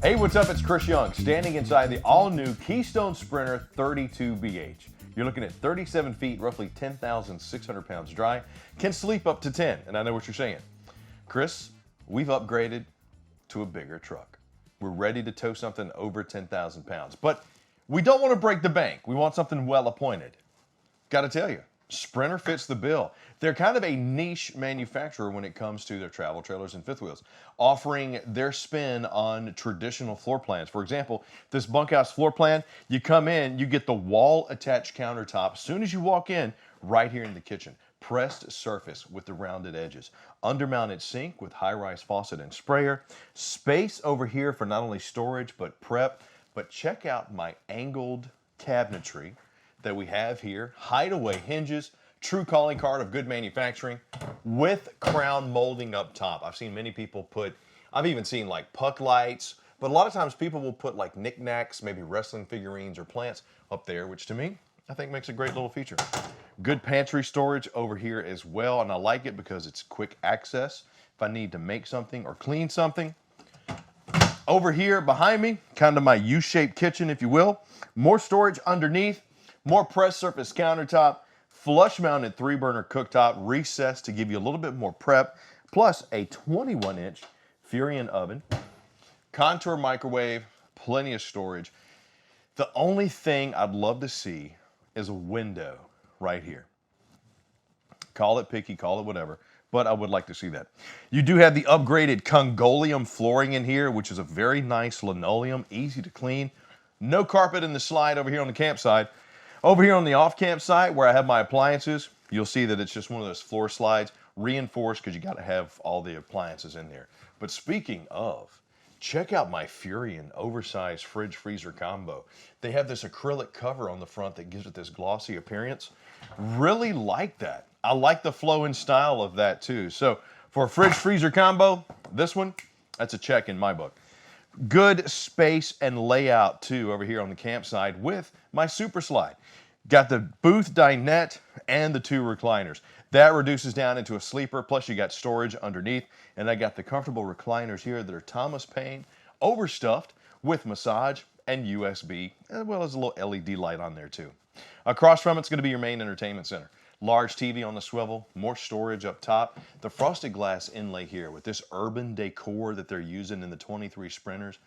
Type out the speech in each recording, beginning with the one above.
Hey, what's up? It's Chris Young, standing inside the all-new Keystone Sprinter 32BH. You're looking at 37 feet, roughly 10,600 pounds dry, can sleep up to 10, and I know what you're saying. Chris, we've upgraded to a bigger truck. We're ready to tow something over 10,000 pounds, but we don't want to break the bank. We want something well-appointed. Got to tell you, Sprinter fits the bill. They're kind of a niche manufacturer when it comes to their travel trailers and fifth wheels, offering their spin on traditional floor plans. For example, this bunkhouse floor plan, you come in, you get the wall-attached countertop as soon as you walk in, right here in the kitchen. Pressed surface with the rounded edges. Undermounted sink with high-rise faucet and sprayer. Space over here for not only storage but prep. But check out my angled cabinetry that we have here. Hideaway hinges, true calling card of good manufacturing with crown molding up top. I've seen many people I've even seen like puck lights, but a lot of times people will put like knickknacks, maybe wrestling figurines or plants up there, which to me, I think makes a great little feature. Good pantry storage over here as well, and I like it because it's quick access if I need to make something or clean something. Over here behind me, kind of my U-shaped kitchen, if you will. More storage underneath, more pressed surface countertop, flush mounted 3-burner cooktop, recessed to give you a little bit more prep, plus a 21-inch Furion oven, contour microwave, plenty of storage. The only thing I'd love to see is a window right here. Call it picky, call it whatever, but I would like to see that. You do have the upgraded CONGOLEUM flooring in here, which is a very nice linoleum, easy to clean. No carpet in the slide over here on the campsite. Over here on the off-camp site where I have my appliances, you'll see that it's just one of those floor slides, reinforced because you got to have all the appliances in there. But speaking of, check out my Furion oversized fridge freezer combo. They have this acrylic cover on the front that gives it this glossy appearance. Really like that. I like the flow and style of that too. So for a fridge freezer combo, this one, that's a check in my book. Good space and layout too over here on the campsite with my super slide. Got the booth dinette and the 2 recliners. That reduces down into a sleeper, plus you got storage underneath, and I got the comfortable recliners here that are Thomas Paine, overstuffed with massage and USB, as well as a little LED light on there too. Across from it's going to be your main entertainment center. Large TV on the swivel, more storage up top. The frosted glass inlay here with this urban decor that they're using in the 23 Sprinters,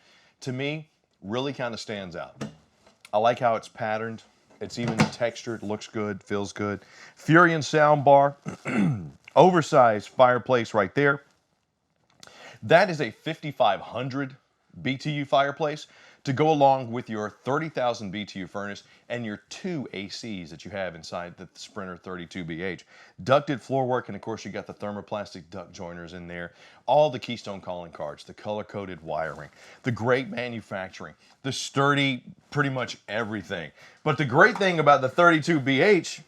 to me, really kind of stands out. I like how it's patterned. It's even textured, looks good, feels good. Furion sound bar, oversized fireplace right there. That is a 5,500 BTU fireplace to go along with your 30,000 BTU furnace and your 2 ACs that you have inside the Sprinter 32BH. Ducted floor work, and of course you got the thermoplastic duct joiners in there. All the Keystone calling cards, the color-coded wiring, the great manufacturing, the sturdy, pretty much everything. But the great thing about the 32BH,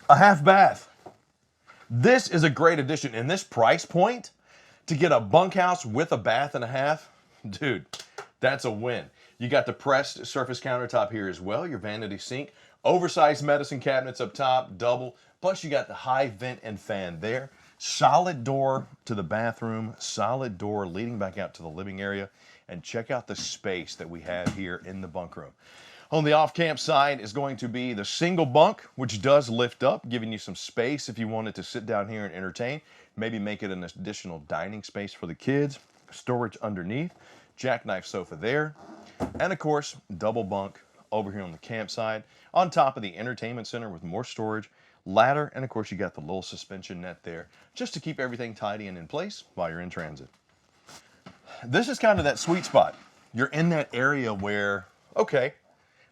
a half bath. This is a great addition. In this price point, to get a bunkhouse with a bath and a half, dude, that's a win. You got the pressed surface countertop here as well, your vanity sink, oversized medicine cabinets up top, double, plus you got the high vent and fan there. Solid door to the bathroom, solid door leading back out to the living area, and check out the space that we have here in the bunk room. On the off-camp side is going to be the single bunk, which does lift up, giving you some space if you wanted to sit down here and entertain. Maybe make it an additional dining space for the kids. Storage underneath. Jackknife sofa there, and of course double bunk over here on the campsite on top of the entertainment center with more storage, ladder, and of course you got the little suspension net there just to keep everything tidy and in place while you're in transit. This is kind of that sweet spot. You're in that area where, okay,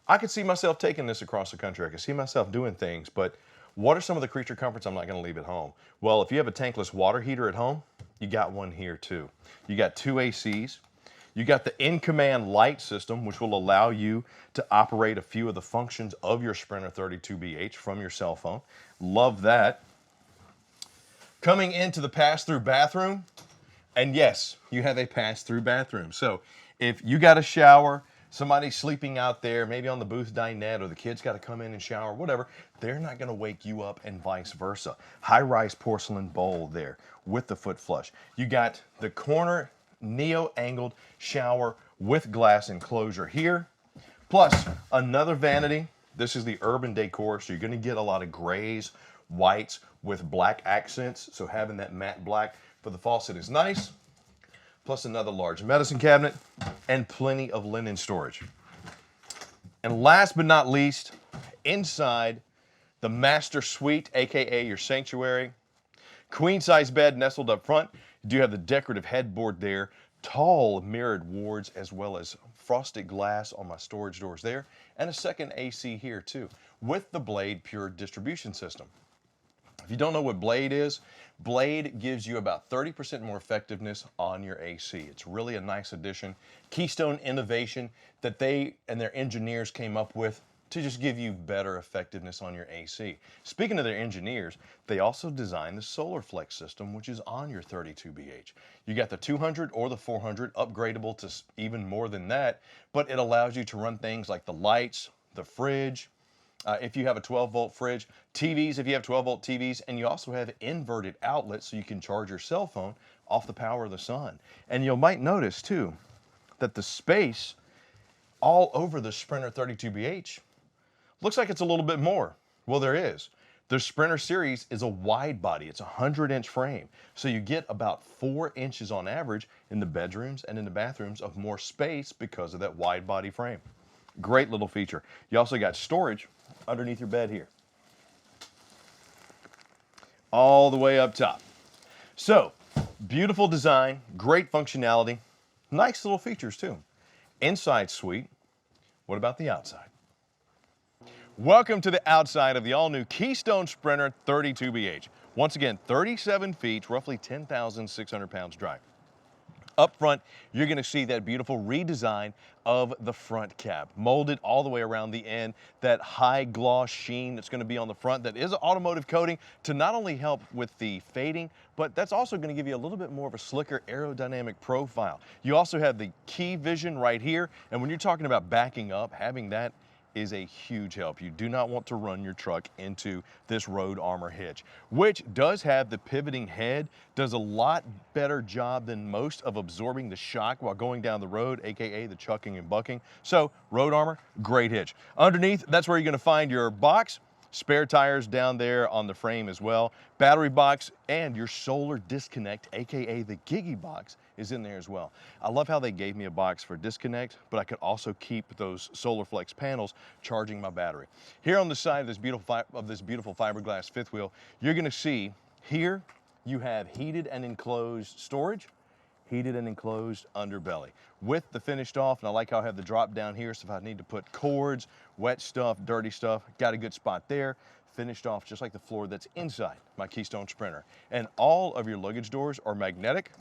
I could see myself taking this across the country. I could see myself doing things, but what are some of the creature comforts I'm not going to leave at home? Well, if you have a tankless water heater at home, you got one here too. You got 2 ACs. You got the in-command light system, which will allow you to operate a few of the functions of your Sprinter 32BH from your cell phone. Love that. Coming into the pass-through bathroom, and yes, you have a pass-through bathroom. So if you got a shower, somebody's sleeping out there, maybe on the booth dinette, or the kids got to come in and shower, whatever, they're not going to wake you up, and vice versa. High-rise porcelain bowl there with the foot flush. You got the corner neo-angled shower with glass enclosure here. Plus another vanity. This is the urban decor, so you're going to get a lot of grays, whites with black accents. So having that matte black for the faucet is nice. Plus another large medicine cabinet and plenty of linen storage. And last but not least, inside the master suite, aka your sanctuary, queen size bed nestled up front. You do have the decorative headboard there, tall mirrored wards, as well as frosted glass on my storage doors there, and a second AC here too, with the Blade Pure distribution system. If you don't know what Blade is, Blade gives you about 30% more effectiveness on your AC. It's really a nice addition. Keystone innovation that they and their engineers came up with to just give you better effectiveness on your AC. Speaking of their engineers, they also designed the SOLARFLEX system, which is on your 32BH. You got the 200 or the 400, upgradable to even more than that, but it allows you to run things like the lights, the fridge, if you have a 12-volt fridge, TVs if you have 12-volt TVs, and you also have inverted outlets so you can charge your cell phone off the power of the sun. And you might notice too that the space all over the Sprinter 32BH looks like it's a little bit more. Well, there is. The Sprinter series is a wide body. It's a 100-inch frame. So you get about 4 inches on average in the bedrooms and in the bathrooms of more space because of that wide body frame. Great little feature. You also got storage underneath your bed here, all the way up top. So beautiful design, great functionality, nice little features too. Inside suite. What about the outside? Welcome to the outside of the all-new Keystone Sprinter 32BH. Once again, 37 feet, roughly 10,600 pounds dry. Up front, you're going to see that beautiful redesign of the front cap, molded all the way around the end, that high gloss sheen that's going to be on the front that is an automotive coating to not only help with the fading, but that's also going to give you a little bit more of a slicker aerodynamic profile. You also have the key vision right here, and when you're talking about backing up, having that is a huge help. You do not want to run your truck into this road armor hitch, which does have the pivoting head, does a lot better job than most of absorbing the shock while going down the road, aka the chucking and bucking. So road armor, great hitch. Underneath, that's where you're gonna find your box, spare tires down there on the frame as well, battery box, and your solar disconnect, aka the Gigi box, is in there as well. I love how they gave me a box for disconnect, but I could also keep those SolarFlex panels charging my battery. Here on the side of this beautiful fiberglass fifth wheel, you're gonna see here you have heated and enclosed storage, heated and enclosed underbelly with the finished off. And I like how I have the drop down here, so if I need to put cords, wet stuff, dirty stuff, got a good spot there. Finished off just like the floor that's inside my Keystone Sprinter. And all of your luggage doors are magnetic,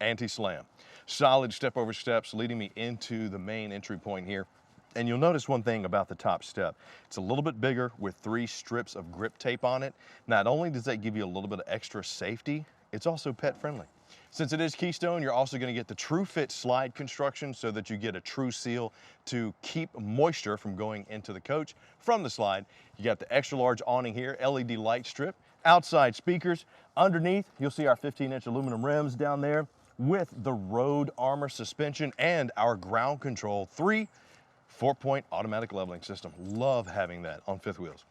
anti-slam. Solid step over steps leading me into the main entry point here. And you'll notice one thing about the top step. It's a little bit bigger with 3 strips of grip tape on it. Not only does that give you a little bit of extra safety, it's also pet friendly. Since it is Keystone, you're also going to get the TRUFIT slide construction so that you get a true seal to keep moisture from going into the coach from the slide. You got the extra large awning here, LED light strip, outside speakers. Underneath, you'll see our 15-inch aluminum rims down there with the road armor suspension and our ground control 4-point automatic leveling system. Love having that on fifth wheels.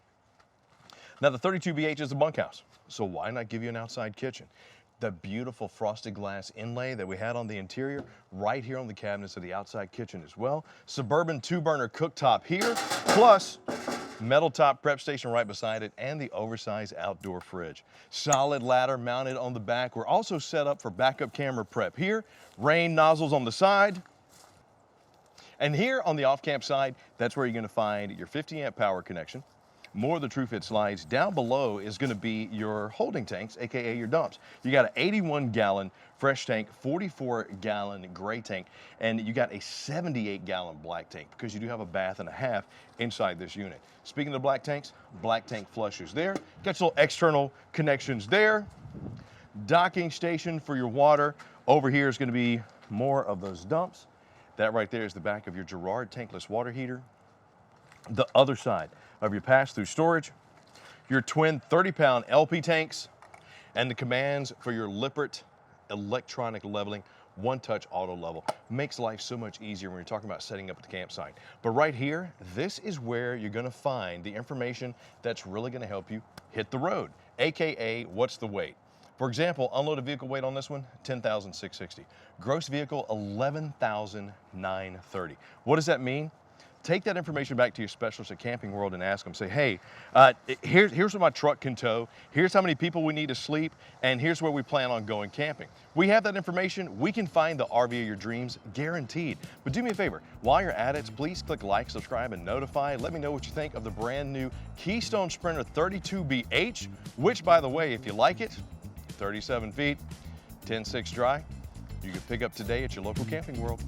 Now the 32BH is a bunkhouse, so why not give you an outside kitchen? The beautiful frosted glass inlay that we had on the interior, right here on the cabinets of the outside kitchen as well. Suburban 2-burner cooktop here, plus metal top prep station right beside it, and the oversized outdoor fridge. Solid ladder mounted on the back. We're also set up for backup camera prep here, rain nozzles on the side. And here on the off-camp side, that's where you're gonna find your 50-amp power connection. More of the TRUFIT slides. Down below is gonna be your holding tanks, AKA your dumps. You got an 81-gallon fresh tank, 44-gallon gray tank, and you got a 78-gallon black tank because you do have a bath and a half inside this unit. Speaking of the black tanks, black tank flushers there. Got your little external connections there. Docking station for your water. Over here is gonna be more of those dumps. That right there is the back of your Girard tankless water heater. The other side of your pass-through storage, your twin 30-pound LP tanks, and the commands for your Lippert electronic leveling one-touch auto level. Makes life so much easier when you're talking about setting up at the campsite. But right here, this is where you're gonna find the information that's really gonna help you hit the road, AKA what's the weight. For example, unloaded vehicle weight on this one, 10,660. Gross vehicle, 11,930. What does that mean? Take that information back to your specialist at Camping World and ask them, say, hey, here's what my truck can tow, here's how many people we need to sleep, and here's where we plan on going camping. We have that information, we can find the RV of your dreams, guaranteed. But do me a favor, while you're at it, please click like, subscribe, and notify. Let me know what you think of the brand new Keystone Sprinter 32BH, which, by the way, if you like it, 37 feet, 10.6 dry, you can pick up today at your local Camping World.